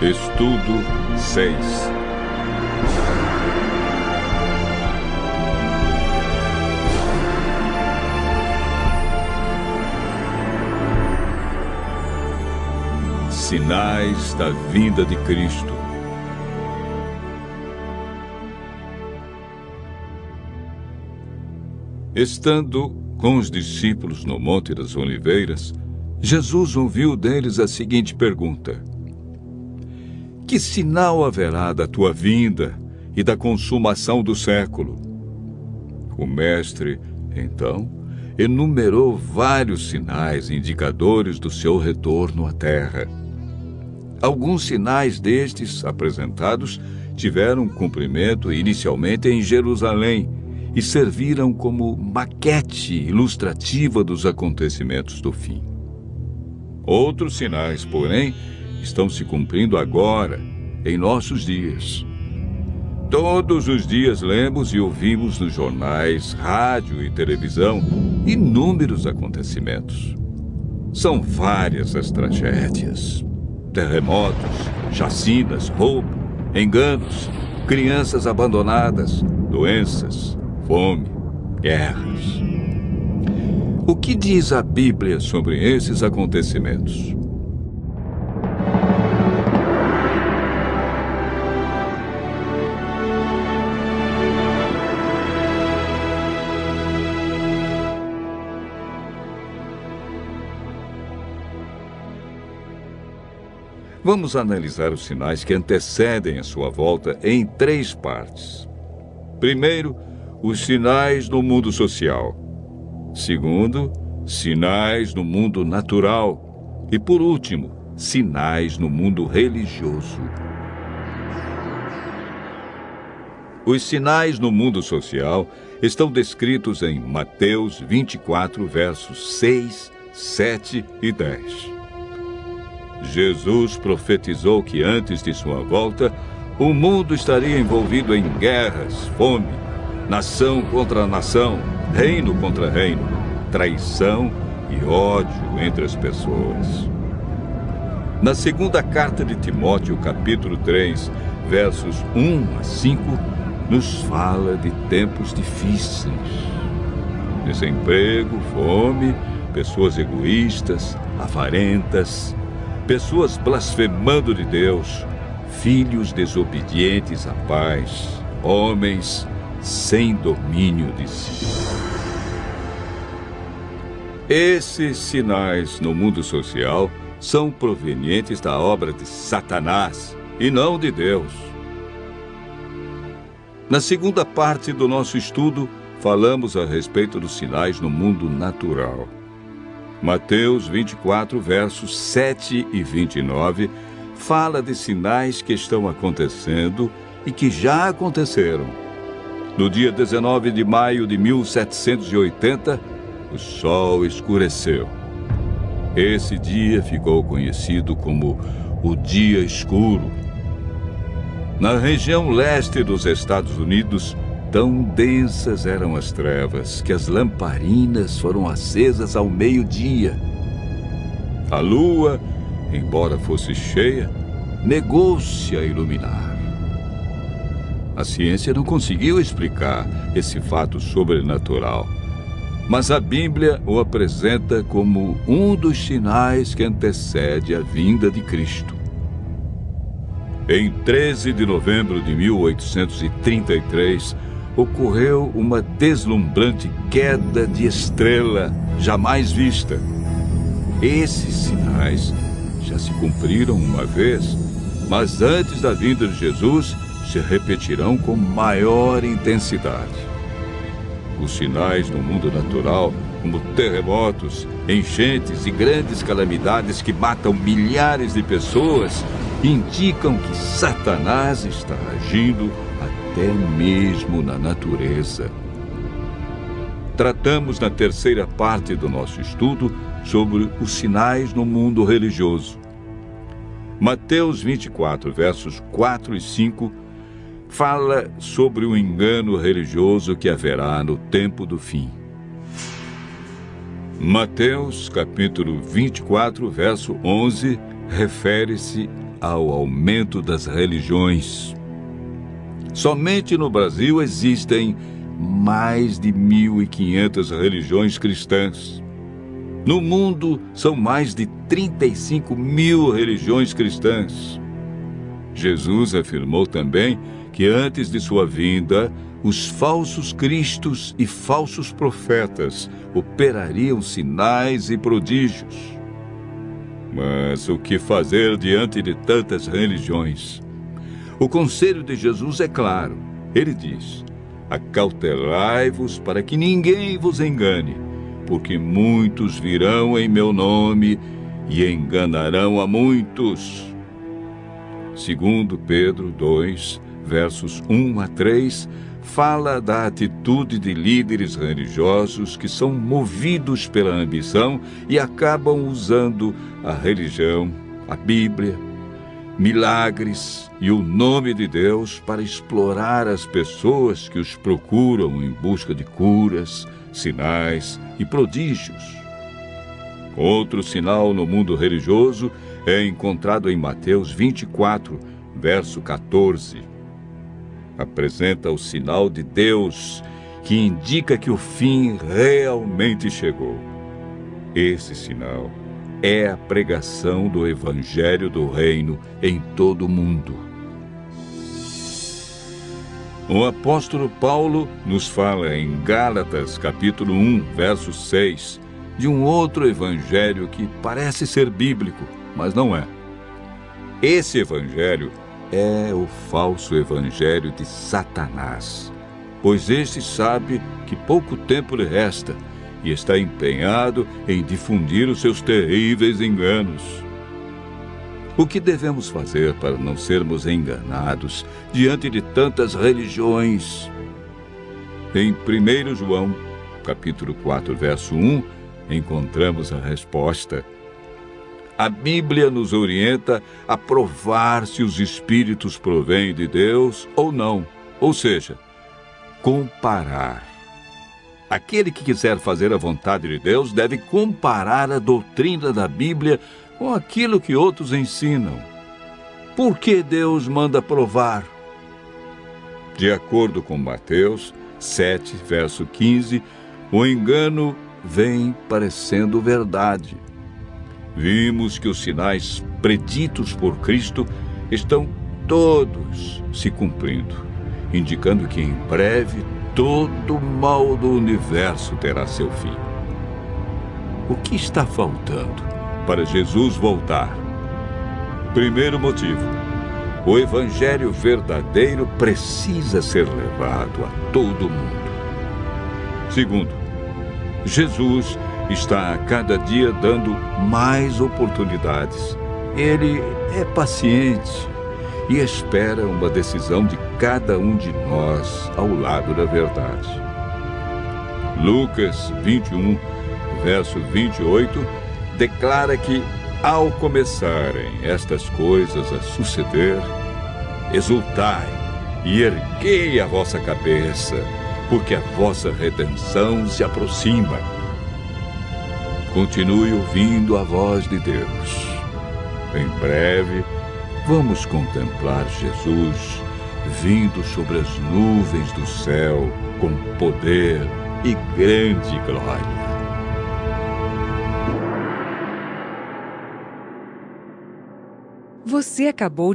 Estudo 6. Sinais da vinda de Cristo. Estando com os discípulos no Monte das Oliveiras, Jesus ouviu deles a seguinte pergunta: que sinal haverá da tua vinda e da consumação do século? O mestre, então, enumerou vários sinais indicadores do seu retorno à terra. Alguns sinais destes apresentados tiveram cumprimento inicialmente em Jerusalém e serviram como maquete ilustrativa dos acontecimentos do fim. Outros sinais, porém, estão se cumprindo agora, em nossos dias. Todos os dias lemos e ouvimos nos jornais, rádio e televisão inúmeros acontecimentos. São várias as tragédias: terremotos, chacinas, roubo, enganos, crianças abandonadas, doenças, fome, guerras. O que diz a Bíblia sobre esses acontecimentos? Vamos analisar os sinais que antecedem a sua volta em 3 partes. Primeiro, os sinais no mundo social. Segundo, sinais no mundo natural. E, por último, sinais no mundo religioso. Os sinais no mundo social estão descritos em Mateus 24, versos 6, 7 e 10. Jesus profetizou que antes de sua volta, o mundo estaria envolvido em guerras, fome, nação contra nação, reino contra reino, traição e ódio entre as pessoas. Na segunda carta de Timóteo, capítulo 3, versos 1 a 5, nos fala de tempos difíceis. Desemprego, fome, pessoas egoístas, avarentas, pessoas blasfemando de Deus, filhos desobedientes a pais, homens sem domínio de si. Esses sinais no mundo social são provenientes da obra de Satanás e não de Deus. Na segunda parte do nosso estudo, falamos a respeito dos sinais no mundo natural. Mateus 24, versos 7 e 29, fala de sinais que estão acontecendo e que já aconteceram. No dia 19 de maio de 1780, o sol escureceu. Esse dia ficou conhecido como o Dia Escuro. Na região leste dos Estados Unidos, tão densas eram as trevas que as lamparinas foram acesas ao meio-dia. A lua, embora fosse cheia, negou-se a iluminar. A ciência não conseguiu explicar esse fato sobrenatural, mas a Bíblia o apresenta como um dos sinais que antecede a vinda de Cristo. Em 13 de novembro de 1833, ocorreu uma deslumbrante queda de estrela jamais vista. Esses sinais já se cumpriram uma vez, mas antes da vinda de Jesus se repetirão com maior intensidade. Os sinais no mundo natural, como terremotos, enchentes e grandes calamidades que matam milhares de pessoas, indicam que Satanás está agindo até mesmo na natureza. Tratamos na terceira parte do nosso estudo sobre os sinais no mundo religioso. Mateus 24, versos 4 e 5, fala sobre o engano religioso que haverá no tempo do fim. Mateus, capítulo 24, verso 11, refere-se ao aumento das religiões. Somente no Brasil existem mais de 1.500 religiões cristãs. No mundo, são mais de 35.000 religiões cristãs. Jesus afirmou também que antes de sua vinda, os falsos cristos e falsos profetas operariam sinais e prodígios. Mas o que fazer diante de tantas religiões? O conselho de Jesus é claro. Ele diz: acautelai-vos para que ninguém vos engane, porque muitos virão em meu nome e enganarão a muitos. Segundo Pedro 2, versos 1 a 3, fala da atitude de líderes religiosos que são movidos pela ambição e acabam usando a religião, a Bíblia, milagres e o nome de Deus para explorar as pessoas que os procuram em busca de curas, sinais e prodígios. Outro sinal no mundo religioso é encontrado em Mateus 24, verso 14. Apresenta o sinal de Deus que indica que o fim realmente chegou. Esse sinal é a pregação do Evangelho do Reino em todo o mundo. O apóstolo Paulo nos fala em Gálatas, capítulo 1, verso 6, de um outro evangelho que parece ser bíblico, mas não é. Esse evangelho é o falso evangelho de Satanás, pois este sabe que pouco tempo lhe resta e está empenhado em difundir os seus terríveis enganos. O que devemos fazer para não sermos enganados diante de tantas religiões? Em 1 João, capítulo 4, verso 1, encontramos a resposta. A Bíblia nos orienta a provar se os espíritos provêm de Deus ou não, ou seja, comparar. Aquele que quiser fazer a vontade de Deus deve comparar a doutrina da Bíblia com aquilo que outros ensinam. Por que Deus manda provar? De acordo com Mateus 7, verso 15, o engano vem parecendo verdade. Vimos que os sinais preditos por Cristo estão todos se cumprindo, indicando que em breve todo o mal do universo terá seu fim. O que está faltando para Jesus voltar? Primeiro motivo: o Evangelho verdadeiro precisa ser levado a todo mundo. Segundo, Jesus está a cada dia dando mais oportunidades. Ele é paciente e espera uma decisão de cada um de nós ao lado da verdade. Lucas 21, verso 28, declara que, ao começarem estas coisas a suceder, exultai e erguei a vossa cabeça, porque a vossa redenção se aproxima. Continue ouvindo a voz de Deus. Em breve, vamos contemplar Jesus vindo sobre as nuvens do céu com poder e grande glória. Você acabou